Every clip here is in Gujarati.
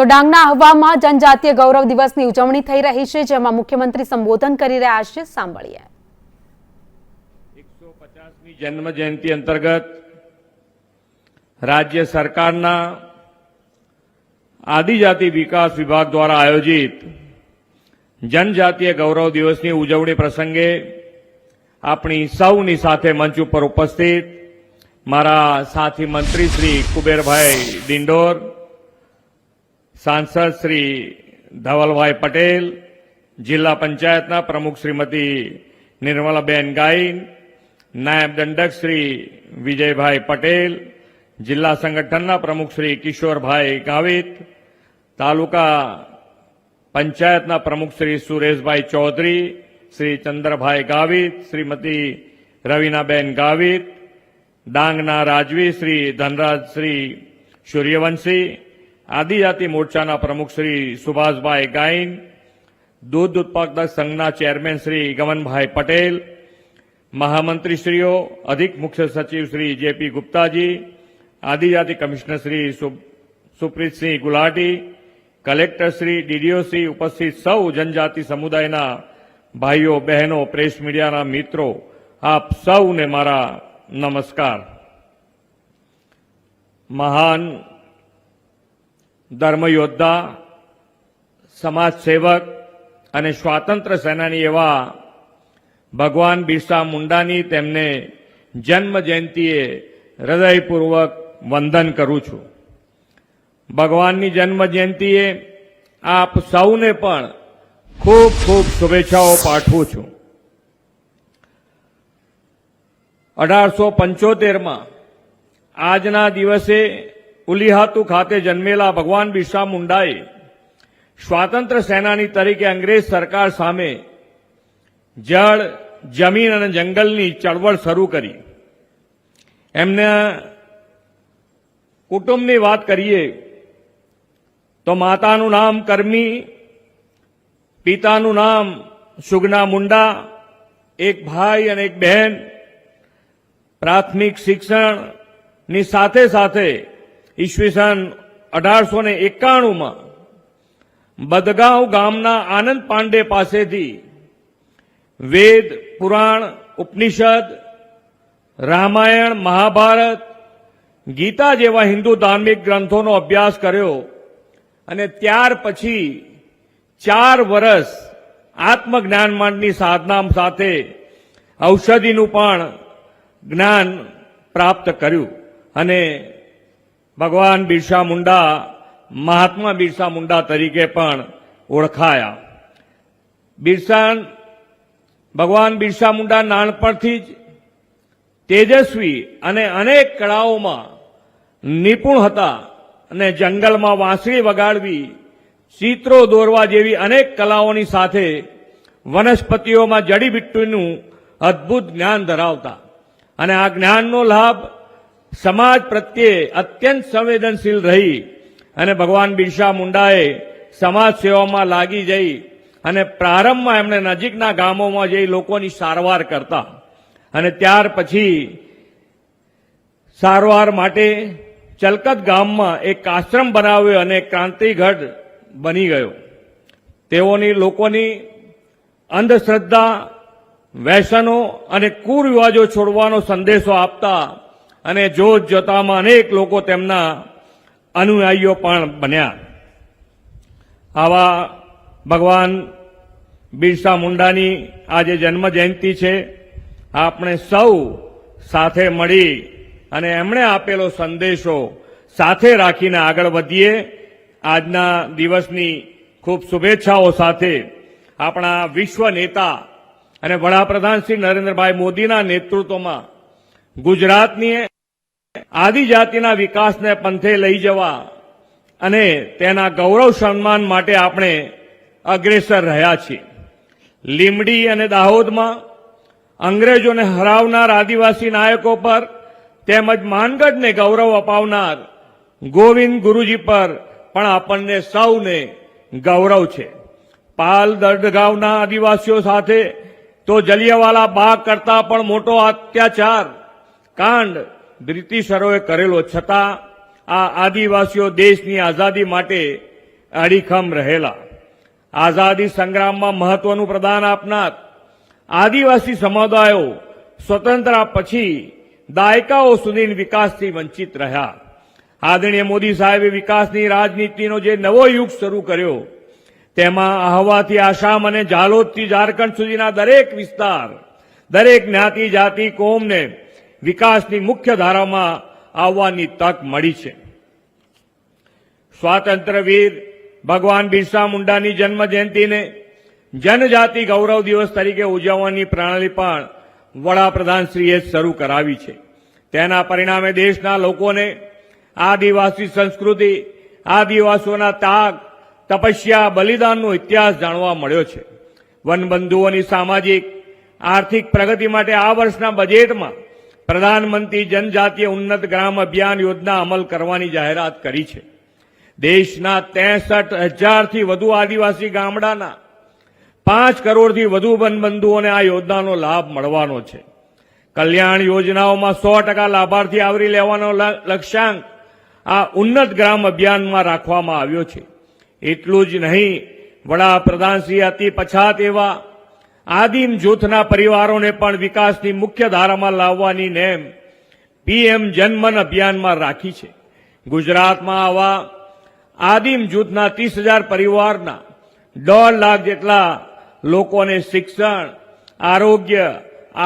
તો ડાંગના આહવામાં જનજાતીય ગૌરવ દિવસની ઉજવણી થઈ રહી છે, જેમાં મુખ્યમંત્રી સંબોધન કરી રહ્યા છે. સાંભળીએ. 150મી જન્મ જયંતિ અંતર્ગત રાજ્ય સરકારના આદિજાતિ વિકાસ વિભાગ દ્વારા આયોજિત જનજાતીય ગૌરવ દિવસની ઉજવણી પ્રસંગે આપણી સૌની સાથે મંચ ઉપર ઉપસ્થિત મારા સાથી મંત્રી શ્રી કુબેરભાઈ ડિંડોર, સાંસદ શ્રી ધવલભાઈ પટેલ, જિલ્લા પંચાયતના પ્રમુખ શ્રીમતી નિર્મલાબેન ગાઈન, નાયબ દંડક શ્રી વિજયભાઈ પટેલ, જિલ્લા સંગઠનના પ્રમુખ શ્રી કિશોરભાઈ ગાવિત, તાલુકા પંચાયતના પ્રમુખ શ્રી સુરેશભાઈ ચૌધરી, શ્રી ચંદ્રભાઈ ગાવિત, શ્રીમતી રવિનાબેન ગાવિત, ડાંગના રાજવી શ્રી ધનરાજશ્રી સૂર્યવંશી, આદિજાતિ મોરચાના પ્રમુખ શ્રી સુભાષભાઈ ગાઈન, દૂધ ઉત્પાદક સંઘના ચેરમેન શ્રી ગમનભાઈ પટેલ, મહામંત્રીશ્રીઓ, અધિક મુખ્ય સચિવ શ્રી જેપી ગુપ્તાજી, આદિજાતિ કમિશનર શ્રી સુપ્રીતસિંહ ગુલાટી, કલેક્ટર શ્રી ડીડીઓસી, ઉપસ્થિત સૌ જનજાતિ સમુદાયના ભાઈઓ બહેનો, પ્રેસ મીડિયાના મિત્રો, આપ સૌને મારા નમસ્કાર. મહાન ધર્મયોદ્ધા, સમાજ સેવક અને સ્વાતંત્ર્ય સેનાની એવા ભગવાન બિરસા મુંડાની તેમને જન્મ જયંતિએ હૃદયપૂર્વક વંદન કરું છું. ભગવાનની જન્મ જયંતિએ આપ સૌને પણ ખૂબ ખૂબ શુભેચ્છાઓ પાઠવું છું. 1875માં આજના દિવસે ઉલિહાતુ ખાતે જન્મેલા ભગવાન બિરસા મુંડાએ સ્વાતંત્ર્ય સેનાની તરીકે અંગ્રેજ સરકાર સામે જળ, જમીન અને જંગલની ચળવળ શરૂ કરી. એમના કુટુંબની વાત કરીએ તો માતાનું નામ કરમી, પિતાનું નામ સુગના મુંડા, એક ભાઈ અને એક બહેન. પ્રાથમિક શિક્ષણની સાથે સાથે ઈસવીસન 1891માં બદગાંવ ગામના આનંદ પાંડે પાસેથી વેદ, પુરાણ, ઉપનિષદ, રામાયણ, મહાભારત, ગીતા જેવા હિન્દુ ધાર્મિક ગ્રંથોનો અભ્યાસ કર્યો અને ત્યાર પછી 4 વર્ષ આત્મજ્ઞાન માટેની સાધના સાથે ઔષધિનું પણ જ્ઞાન પ્રાપ્ત કર્યું અને ભગવાન બિરસા મુંડા મહાત્મા બિરસા મુંડા તરીકે પણ ઓળખાયા. ભગવાન બિરસા મુંડા નાનપણથી જ તેજસ્વી અને અનેક કળાઓમાં નિપુણ હતા અને જંગલમાં વાંસળી વગાડવી, ચિત્રો દોરવા જેવી અનેક કલાઓની સાથે વનસ્પતિઓમાં જડીબુટ્ટીનું અદ્ભુત જ્ઞાન ધરાવતા અને આ જ્ઞાનનો લાભ સમાજ પ્રત્યે અત્યંત સંવેદનશીલ રહી અને ભગવાન બિરસા મુંડાએ સમાજ સેવામાં લાગી જઈ અને પ્રારંભમાં એમણે નજીકના ગામોમાં જઈ લોકોની સારવાર કરતા અને ત્યાર પછી સારવાર માટે ચલકત ગામમાં એક આશ્રમ બનાવ્યો અને ક્રાંતિગઢ બની ગયો. તેઓની લોકોની અંધશ્રદ્ધા, વ્યસનો અને કુરિવાજો છોડવાનો સંદેશો આપતા અને જોત જોતામાં અનેક લોકો તેમના અનુયાયીઓ પણ બન્યા. આવા ભગવાન બિરસા મુંડાની આજે જન્મ જયંતિ છે. આપણે સૌ સાથે મળી અને એમણે આપેલો સંદેશો સાથે રાખીને આગળ વધીએ. આજના દિવસની ખૂબ શુભેચ્છાઓ સાથે આપણા વિશ્વ નેતા અને વડાપ્રધાન શ્રી નરેન્દ્રભાઈ મોદીના નેતૃત્વમાં ગુજરાતની આદિજાતિના વિકાસને પંથે લઈ જવા અને તેના ગૌરવ સન્માન માટે આપણે અગ્રેસર રહ્યા છીએ. લીમડી અને દાહોદમાં અંગ્રેજોને હરાવનાર આદિવાસી નાયકો પર તેમજ માનગઢને ગૌરવ અપાવનાર ગોવિંદ ગુરુજી પર પણ આપણને સૌને ગૌરવ છે. પાલ દર્દગાંવના આદિવાસીઓ સાથે તો જલિયાવાલા બાગ કરતા પણ મોટો અત્યાચાર કાંડ બ્રિટિશરોએ કરેલો, છતાં આ આદિવાસીઓ દેશની આઝાદી માટે અડીખમ રહેલા, આઝાદી સંગ્રામમાં મહત્વનું પ્રદાન આપનાર આદિવાસી સમુદાયો સ્વતંત્રતા પછી દાયકાઓ સુધી વિકાસથી વંચિત રહ્યા. આદરણીય મોદી સાહેબે વિકાસની રાજનીતિનો જે નવો યુગ શરૂ કર્યો, તેમાં આહવાથી આસામ અને ઝાલોદથી ઝારખંડ સુધીના દરેક વિસ્તાર, દરેક જ્ઞાતિ જાતિ કોમને વિકાસની મુખ્ય ધારામાં આવવાની તક મળી છે. સ્વાતંત્ર્યવીર ભગવાન બિરસા મુંડાની જન્મ જયંતિને જનજાતિ ગૌરવ દિવસ તરીકે ઉજવવાની પ્રણાલી પણ વડાપ્રધાનશ્રીએ શરૂ કરાવી છે. તેના પરિણામે દેશના લોકોને આદિવાસી સંસ્કૃતિ, આદિવાસીઓના ત્યાગ, તપસ્યા, બલિદાનનો ઇતિહાસ જાણવા મળ્યો છે. વનબંધુઓની સામાજિક આર્થિક પ્રગતિ માટે આ વર્ષના બજેટમાં પ્રધાનમંત્રી જનજાતીય ઉન્નત ગ્રામ અભિયાન યોજના અમલ કરવાની જાહેરાત કરી છે. દેશના 63,000થી વધુ આદિવાસી ગામડાના 5 કરોડથી વધુ વનબંધુઓને આ યોજનાનો લાભ મળવાનો છે. કલ્યાણ યોજનાઓમાં 100% લાભાર્થી આવરી લેવાનો લક્ષ્યાંક આ ઉન્નત ગ્રામ અભિયાનમાં રાખવામાં આવ્યો છે. એટલું જ નહીં, વડાપ્રધાનશ્રી અતિ પછાત એવા આદિમ જૂથના પરિવારોને પણ વિકાસની મુખ્ય ધારામાં લાવવાની નેમ પીએમ જનમન અભિયાનમાં રાખી છે. ગુજરાતમાં આવા આદિમ જૂથના 30,000 પરિવારના 1.5 લાખ જેટલા લોકોને શિક્ષણ, આરોગ્ય,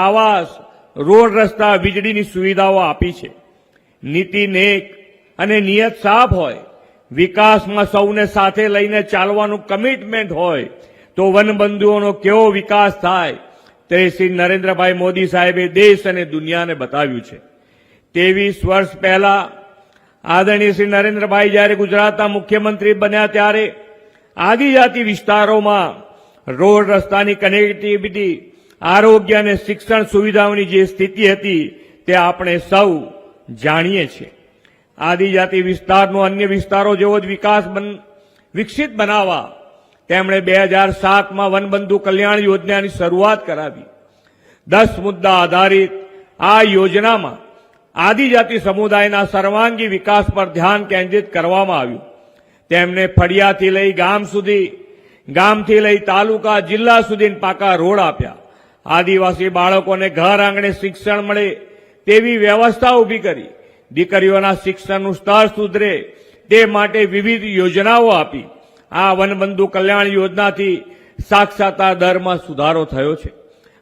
આવાસ, રોડ રસ્તા, વીજળીની સુવિધાઓ આપી છે. નીતિ નેક અને નિયત સાફ હોય, વિકાસમાં સૌને સાથે લઈને ચાલવાનું કમિટમેન્ટ હોય, તો વનબંધુઓનો કેવો વિકાસ થાય તે શ્રી નરેન્દ્રભાઈ મોદી સાહેબે દેશ અને દુનિયાને બતાવ્યું છે. 23 વર્ષ પહેલા આદરણીય શ્રી નરેન્દ્રભાઈ જ્યારે ગુજરાતના મુખ્યમંત્રી બન્યા ત્યારે આદિજાતિ વિસ્તારોમાં રોડ રસ્તાની કનેક્ટિવિટી, આરોગ્ય અને શિક્ષણ સુવિધાઓની જે સ્થિતિ હતી તે આપણે સૌ જાણીએ છીએ. આદિજાતિ વિસ્તારનો અન્ય વિસ્તારો જેવો જ વિકાસ વિકસિત બનાવવા તેમણે 2007માં વનબંધુ કલ્યાણ યોજનાની શરૂઆત કરાવી. 10 મુદ્દા આધારિત આ યોજનામાં આદિજાતિ સમુદાયના સર્વાંગી વિકાસ પર ધ્યાન કેન્દ્રિત કરવામાં આવ્યું. તેમને ફળિયાથી લઈ ગામ સુધી, ગામથી લઈ તાલુકા, જિલ્લા સુધી પાકા રોડ આપ્યા. આદિવાસી બાળકોને ઘર આંગણે શિક્ષણ મળે તેવી વ્યવસ્થા ઊભી કરી. દીકરીઓના શિક્ષણનું સ્તર સુધરે તે માટે વિવિધ યોજનાઓ આપી. આ વનબંધુ કલ્યાણ યોજનાથી સાક્ષરતા દરમાં સુધારો થયો છે.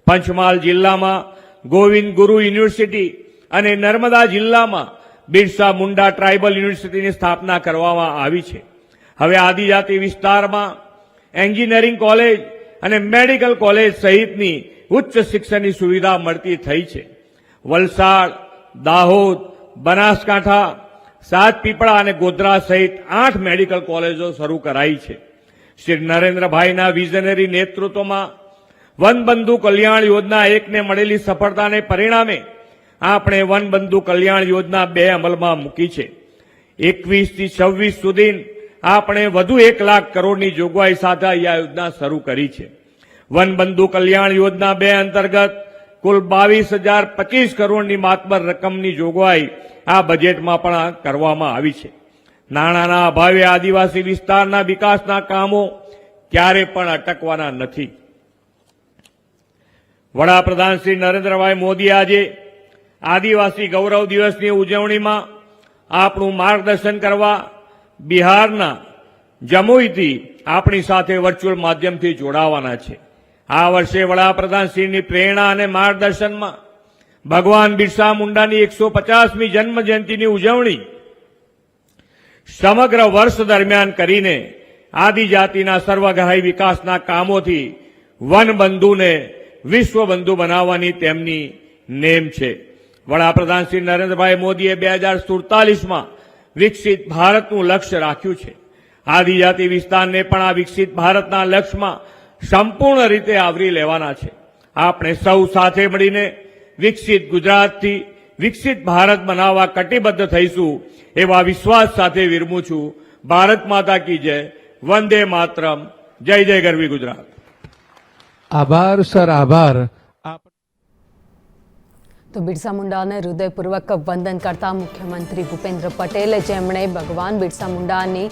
પંચમહાલ જિલ્લામાં ગોવિંદ ગુરુ યુનિવર્સિટી અને નર્મદા જિલ્લામાં બિરસા મુંડા ટ્રાઇબલ યુનિવર્સિટીની સ્થાપના કરવામાં આવી છે. હવે આદિજાતિ વિસ્તારમાં એન્જિનિયરિંગ કોલેજ અને મેડિકલ કોલેજ સહિતની ઉચ્ચ શિક્ષણની સુવિધા મળતી થઈ છે. વલસાડ, દાહોદ, બનાસકાંઠા, સાતપીપળા અને ગોધરા સહિત 8 મેડિકલ કોલેજો શરૂ કરાઈ છે. શ્રી નરેન્દ્રભાઈના વિઝનરી નેતૃત્વમાં વનબંધુ કલ્યાણ યોજના 1ને મળેલી સફળતાને પરિણામે આપણે વનબંધુ કલ્યાણ યોજના 2 અમલમાં મૂકી છે. 21 થી 26 સુધી આપણે વધુ 1 લાખ કરોડની જોગવાઈ સાથે આ યોજના શરૂ કરી છે. વનબંધુ કલ્યાણ યોજના 2 અંતર્ગત કુલ 22,025 કરોડની માતબર રકમની જોગવાઈ આ બજેટમાં પણ કરવામાં આવી છે. નાણાંના અભાવે આદિવાસી વિસ્તારના વિકાસના કામો ક્યારે પણ અટકવાના નથી. વડાપ્રધાન શ્રી નરેન્દ્રભાઈ મોદી આજે આદિવાસી ગૌરવ દિવસની ઉજવણીમાં આપણું માર્ગદર્શન કરવા બિહારના જમુઈથી આપણી સાથે વર્ચ્યુઅલ માધ્યમથી જોડાવાના છે. આ વર્ષે વડાપ્રધાનશ્રીની પ્રેરણા અને માર્ગદર્શનમાં ભગવાન બિરસા મુંડાની 150મી જન્મ જયંતિની ઉજવણી સમગ્ર વર્ષ દરમિયાન કરીને આદિજાતિના સર્વગ્રાહી વિકાસના કામોથી વનબંધુને વિશ્વબંધુ બનાવવાની તેમની નેમ છે. વડાપ્રધાન શ્રી નરેન્દ્રભાઈ મોદીએ 2047માં વિકસિત ભારતનું લક્ષ્ય રાખ્યું છે. આદિજાતિ વિસ્તારને પણ આ વિકસિત ભારતના લક્ષ્યમાં સંપૂર્ણ રીતે આવરી લેવાના છે. આપણે સૌ સાથે મળીને વિકસિત ગુજરાતથી વિકસિત ભારત બનાવવા કટિબદ્ધ થઈશું એવા વિશ્વાસ સાથે વિરમું છું. ભારત માતા કી જય. વંદે માતરમ. જય જય ગરવી ગુજરાત. આભાર સર, આભાર. તો બિરસા મુંડાને હૃદયપૂર્વક વંદન કરતા મુખ્યમંત્રી ભૂપેન્દ્ર પટેલ, જેમણે ભગવાન બિરસા મુંડાની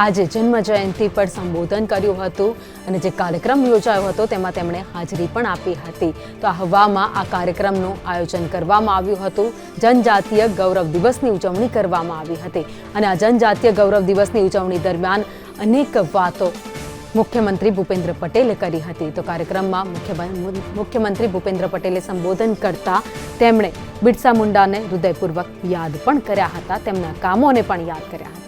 આજે જન્મ જયંતિ પર સંબોધન કર્યું હતું અને જે કાર્યક્રમ યોજાયો હતો તેમાં તેમણે હાજરી પણ આપી હતી. તો આહવામાં આ કાર્યક્રમનું આયોજન કરવામાં આવ્યું હતું. જનજાતીય ગૌરવ દિવસની ઉજવણી કરવામાં આવી હતી અને આ જનજાતીય ગૌરવ દિવસની ઉજવણી દરમિયાન અનેક વાતો મુખ્યમંત્રી ભૂપેન્દ્ર પટેલે કરી હતી. તો કાર્યક્રમમાં મુખ્યમંત્રી ભૂપેન્દ્ર પટેલે સંબોધન કરતા તેમણે બિરસા મુંડાને હૃદયપૂર્વક યાદ પણ કર્યા હતા, તેમના કામોને પણ યાદ કર્યા હતા.